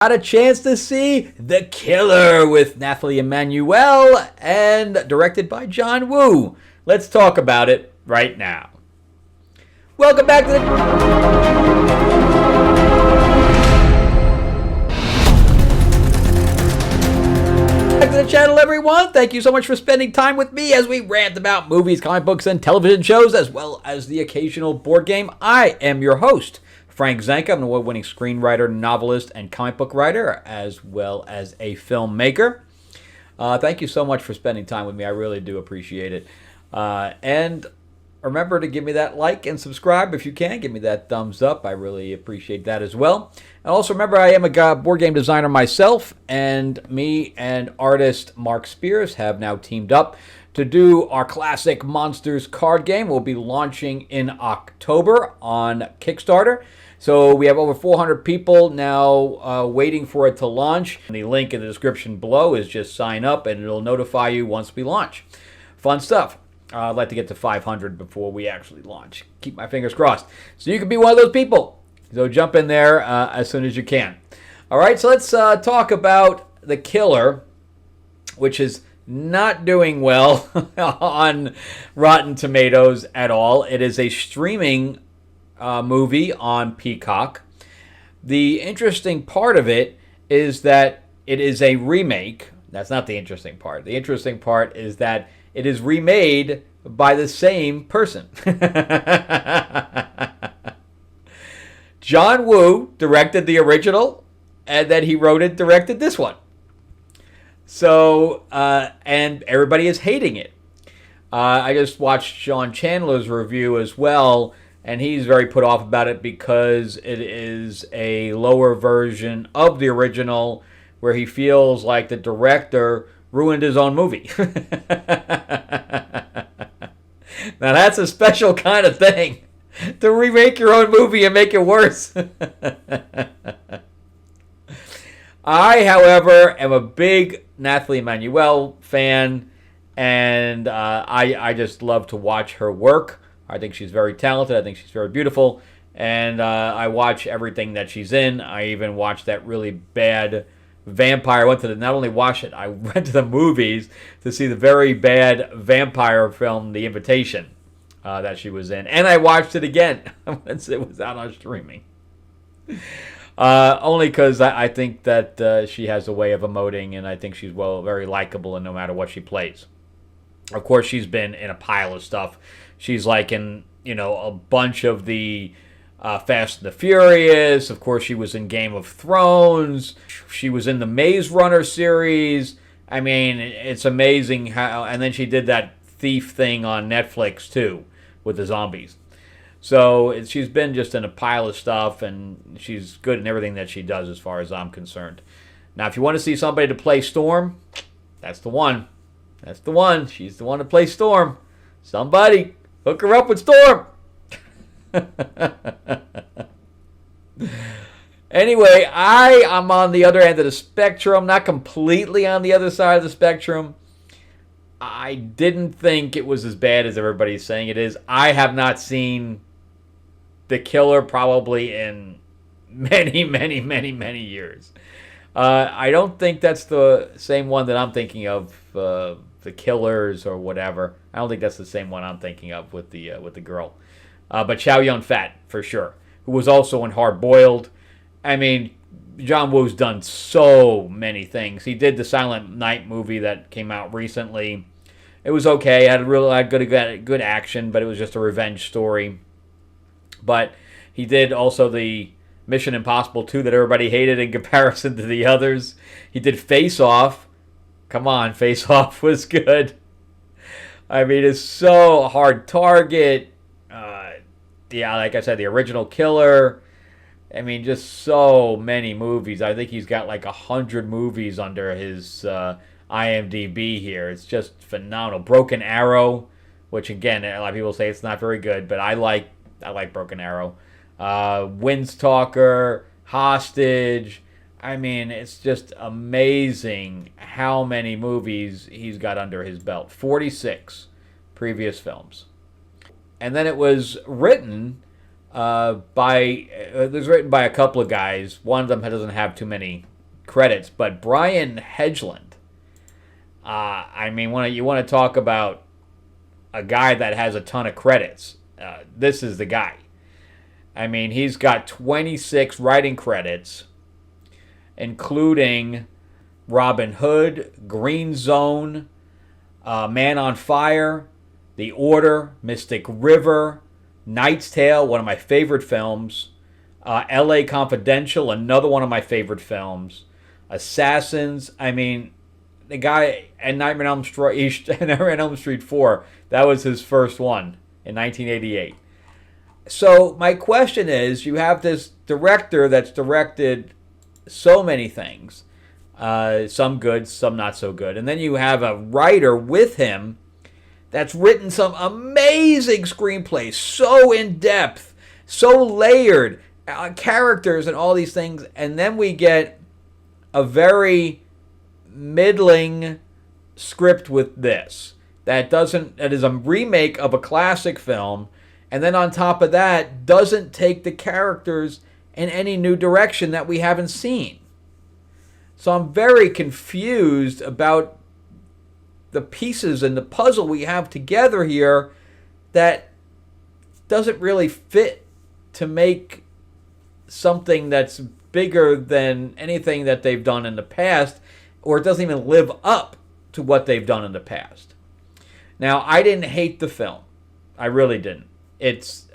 Got a chance to see The Killer with Nathalie Emmanuel and directed by John Woo. Let's talk about it right now. Welcome back to the channel, everyone. Thank you so much for spending time with me as we rant about movies, comic books, and television shows, as well as the occasional board game. I am your host, Frank Zanka. I'm an award-winning screenwriter, novelist, and comic book writer, as well as a filmmaker. Thank you so much for spending time with me. I really do appreciate it. And remember to give me that like and subscribe if you can. Give me that thumbs up. I really appreciate that as well. And also remember, I am a board game designer myself, and me and artist Mark Spears have now teamed up to do our classic Monsters card game. We'll be launching in October on Kickstarter. So we have over 400 people now waiting for it to launch. And the link in the description below is just sign up and it'll notify you once we launch. Fun stuff. I'd like to get to 500 before we actually launch. Keep my fingers crossed. So you can be one of those people. So jump in there as soon as you can. All right, so let's talk about The Killer, which is not doing well on Rotten Tomatoes at all. It is a streaming movie on Peacock. The interesting part of it is that it is a remake. That's not the interesting part. The interesting part is that it is remade by the same person. John Woo directed the original, and then he wrote and directed this one. So, and everybody is hating it. I just watched Sean Chandler's review as well, and he's very put off about it because it is a lower version of the original where he feels like the director ruined his own movie. Now that's a special kind of thing, to remake your own movie and make it worse. I, however, am a big Nathalie Emmanuel fan, and I just love to watch her work. I think she's very talented. I think she's very beautiful, and I watch everything that she's in. I even watched that really bad vampire. Not only watch it, I went to the movies to see the very bad vampire film, The Invitation, that she was in, and I watched it again once it was out on streaming. Only because I think that she has a way of emoting, and I think she's very likable, and no matter what she plays. Of course, she's been in a pile of stuff. She's like in, a bunch of the Fast and the Furious. Of course, she was in Game of Thrones. She was in the Maze Runner series. I mean, it's amazing how... And then she did that Thief thing on Netflix, too, with the zombies. So she's been just in a pile of stuff, and she's good in everything that she does as far as I'm concerned. Now, if you want to see somebody to play Storm, that's the one. That's the one. She's the one to play Storm. Somebody hook her up with Storm. Anyway, I am on the other end of the spectrum, not completely on the other side of the spectrum. I didn't think it was as bad as everybody's saying it is. I have not seen The Killer probably in many, many, many, many years. I don't think that's the same one that I'm thinking of, The Killers or whatever. I don't think that's the same one I'm thinking of with the girl. But Chow Yun-fat, for sure, who was also in Hard Boiled. I mean, John Woo's done so many things. He did the Silent Night movie that came out recently. It was okay. It had good action, but it was just a revenge story. But he did also the Mission Impossible 2 that everybody hated in comparison to the others. He did Face Off. Come on, Face Off was good. I mean, it's so Hard Target. Yeah, like I said, the original Killer. I mean, just so many movies. I think he's got like 100 movies under his IMDb here. It's just phenomenal. Broken Arrow, which again, a lot of people say it's not very good, but I like Broken Arrow. Windstalker, Hostage. I mean, it's just amazing how many movies he's got under his belt. 46 previous films. And then it was written by a couple of guys. One of them doesn't have too many credits, but Brian Hedgeland. I mean, you want to talk about a guy that has a ton of credits. This is the guy. I mean, he's got 26 writing credits, including Robin Hood, Green Zone, Man on Fire, The Order, Mystic River, Knight's Tale, one of my favorite films, L.A. Confidential, another one of my favorite films, Assassins. I mean, the guy and Nightmare on Elm Street 4, that was his first one in 1988. So my question is, you have this director that's directed so many things, some good, some not so good, and then you have a writer with him that's written some amazing screenplays, so in depth, so layered, characters and all these things, and then we get a very middling script with this that is a remake of a classic film, and then on top of that doesn't take the characters in any new direction that we haven't seen. So I'm very confused about the pieces and the puzzle we have together here that doesn't really fit to make something that's bigger than anything that they've done in the past, or it doesn't even live up to what they've done in the past. Now, I didn't hate the film. I really didn't.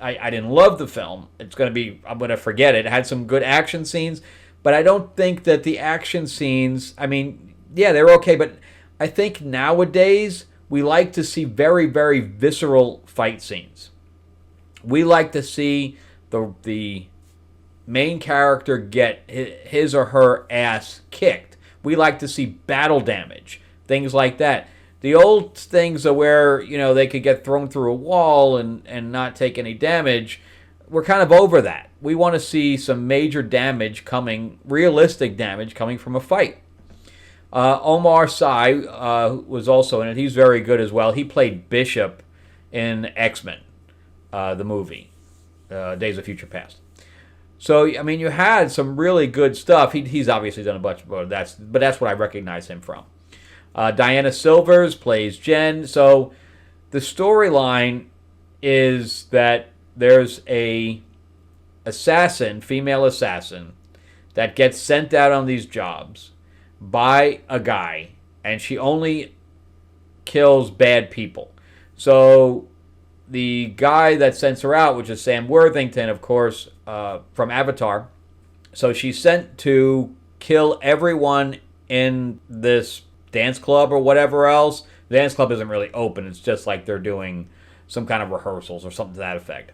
I didn't love the film. I'm going to forget it. It had some good action scenes, but I don't think that the action scenes, I mean, yeah, they're okay, but I think nowadays we like to see very, very visceral fight scenes. We like to see the main character get his or her ass kicked. We like to see battle damage, things like that. The old things are where, they could get thrown through a wall and not take any damage. We're kind of over that. We want to see some major damage realistic damage coming from a fight. Omar Sy was also in it. He's very good as well. He played Bishop in X-Men, the movie, Days of Future Past. So, I mean, you had some really good stuff. He's obviously done a bunch more of that, but that's what I recognize him from. Diana Silvers plays Jen. So the storyline is that there's a female assassin, that gets sent out on these jobs by a guy, and she only kills bad people. So the guy that sends her out, which is Sam Worthington, of course, from Avatar. So she's sent to kill everyone in this dance club or whatever else. The dance club isn't really open. It's just like they're doing some kind of rehearsals or something to that effect.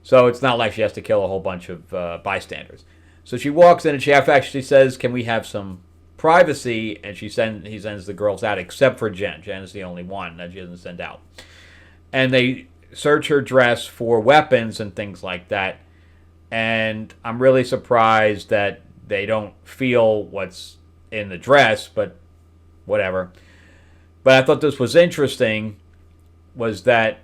So it's not like she has to kill a whole bunch of bystanders. So she walks in and she actually says, "Can we have some privacy?" And he sends the girls out, except for Jen. Jen is the only one that she doesn't send out. And they search her dress for weapons and things like that. And I'm really surprised that they don't feel what's in the dress, but whatever. But I thought this was interesting, was that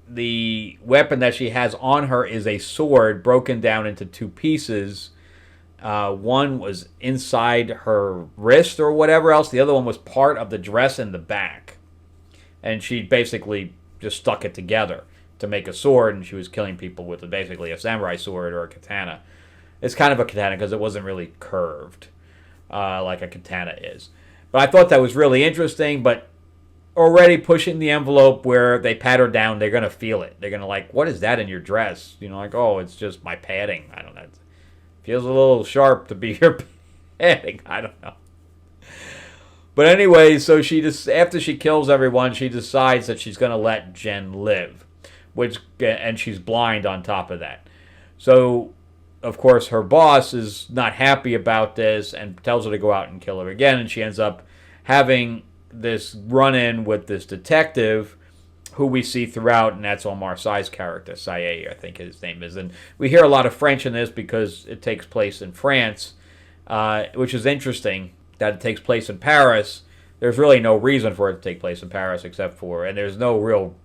the weapon that she has on her is a sword broken down into two pieces. One was inside her wrist or whatever else. The other one was part of the dress in the back. And she basically just stuck it together to make a sword, and she was killing people with basically a samurai sword or a katana. It's kind of a katana because it wasn't really curved like a katana is. But I thought that was really interesting, but already pushing the envelope where they pat her down, they're going to feel it. They're going to what is that in your dress? Oh, it's just my padding. I don't know. It feels a little sharp to be your padding. I don't know. But anyway, so after she kills everyone, she decides that she's going to let Jen live, and she's blind on top of that. So, of course, her boss is not happy about this and tells her to go out and kill her again, and she ends up having this run-in with this detective who we see throughout, and that's Omar Sy's character, Saye, I think his name is. And we hear a lot of French in this because it takes place in France, which is interesting that it takes place in Paris. There's really no reason for it to take place in Paris and there's no real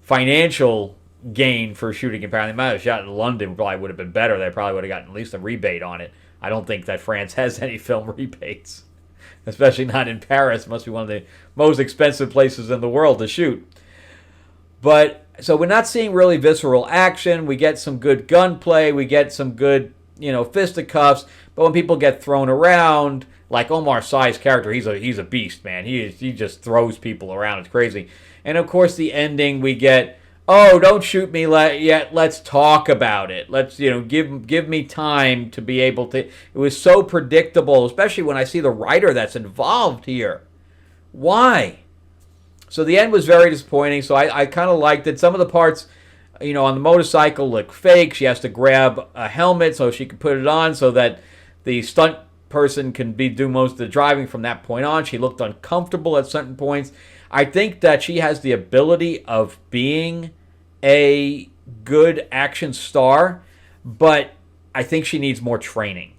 financial gain for shooting in Paris. They might have shot in London, probably would have been better. They probably would have gotten at least a rebate on it. I don't think that France has any film rebates, especially not in Paris. It must be one of the most expensive places in the world to shoot. But so we're not seeing really visceral action. We get some good gunplay. We get some good, fisticuffs. But when people get thrown around, like Omar Sy's character, he's a beast, man. He just throws people around. It's crazy. And of course, the ending we get. Oh, don't shoot me yet. Let's talk about it. Let's, give me time to be able to. It was so predictable, especially when I see the writer that's involved here. Why? So the end was very disappointing. So I kind of liked it. Some of the parts, on the motorcycle look fake. She has to grab a helmet so she can put it on so that the stunt person can do most of the driving from that point on. She looked uncomfortable at certain points. I think that she has the ability of being a good action star, but I think she needs more training.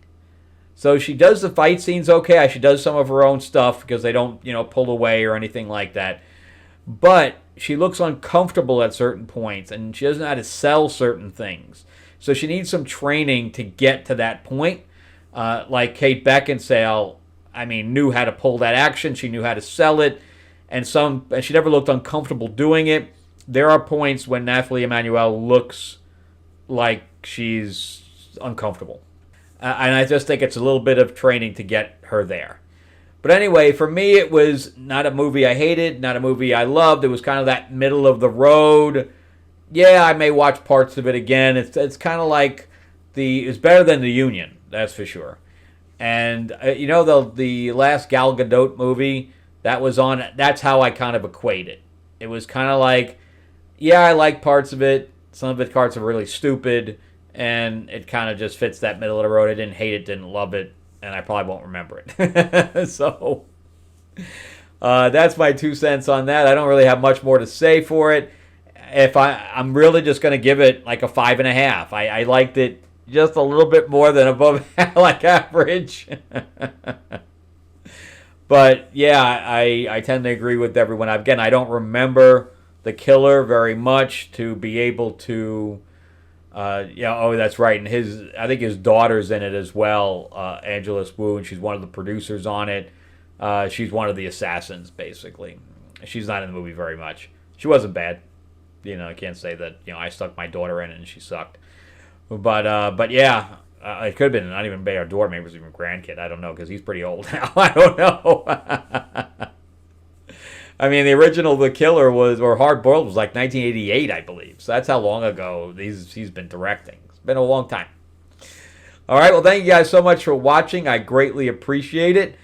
So she does the fight scenes okay. She does some of her own stuff because they don't, pull away or anything like that. But she looks uncomfortable at certain points, and she doesn't know how to sell certain things. So she needs some training to get to that point. Like Kate Beckinsale, knew how to pull that action. She knew how to sell it. And she never looked uncomfortable doing it. There are points when Nathalie Emmanuel looks like she's uncomfortable. And I just think it's a little bit of training to get her there. But anyway, for me, it was not a movie I hated, not a movie I loved. It was kind of that middle of the road. Yeah, I may watch parts of it again. It's kind of like it's better than The Union, that's for sure. And, the last Gal Gadot movie that was on, that's how I kind of equate it. It was kind of like, yeah, I like parts of it. Some of the parts are really stupid. And it kind of just fits that middle of the road. I didn't hate it, didn't love it. And I probably won't remember it. So that's my 2 cents on that. I don't really have much more to say for it. I'm really just going to give it like a 5.5. I liked it just a little bit more than above like average. But yeah, I tend to agree with everyone. Again, I don't remember the killer very much to be able to. That's right. And I think his daughter's in it as well, Angela Wu, and she's one of the producers on it. She's one of the assassins, basically. She's not in the movie very much. She wasn't bad. I can't say that, I stuck my daughter in it and she sucked. But yeah, it could have been not even our daughter, maybe it was even a grandkid. I don't know, because he's pretty old now. I don't know. The original The Killer or Hard Boiled was like 1988, I believe. So that's how long ago he's been directing. It's been a long time. All right, well, thank you guys so much for watching. I greatly appreciate it.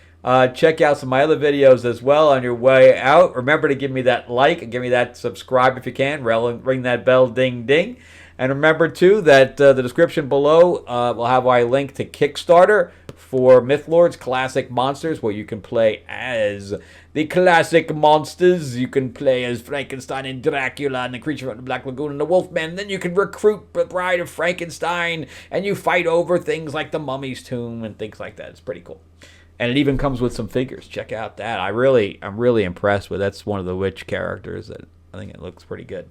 Check out some of my other videos as well on your way out. Remember to give me that like and give me that subscribe if you can. Ring that bell, ding, ding. And remember, too, that the description below will have my link to Kickstarter for Mythlords Classic Monsters, where you can play as the classic monsters. You can play as Frankenstein and Dracula and the Creature from the Black Lagoon and the Wolfman. Then you can recruit the Bride of Frankenstein, and you fight over things like the Mummy's Tomb and things like that. It's pretty cool. And it even comes with some figures. Check out that. I'm really impressed with. That's one of the witch characters that I think it looks pretty good.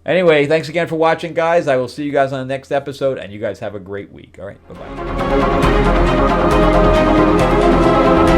Anyway, thanks again for watching, guys. I will see you guys on the next episode, and you guys have a great week. All right, bye-bye.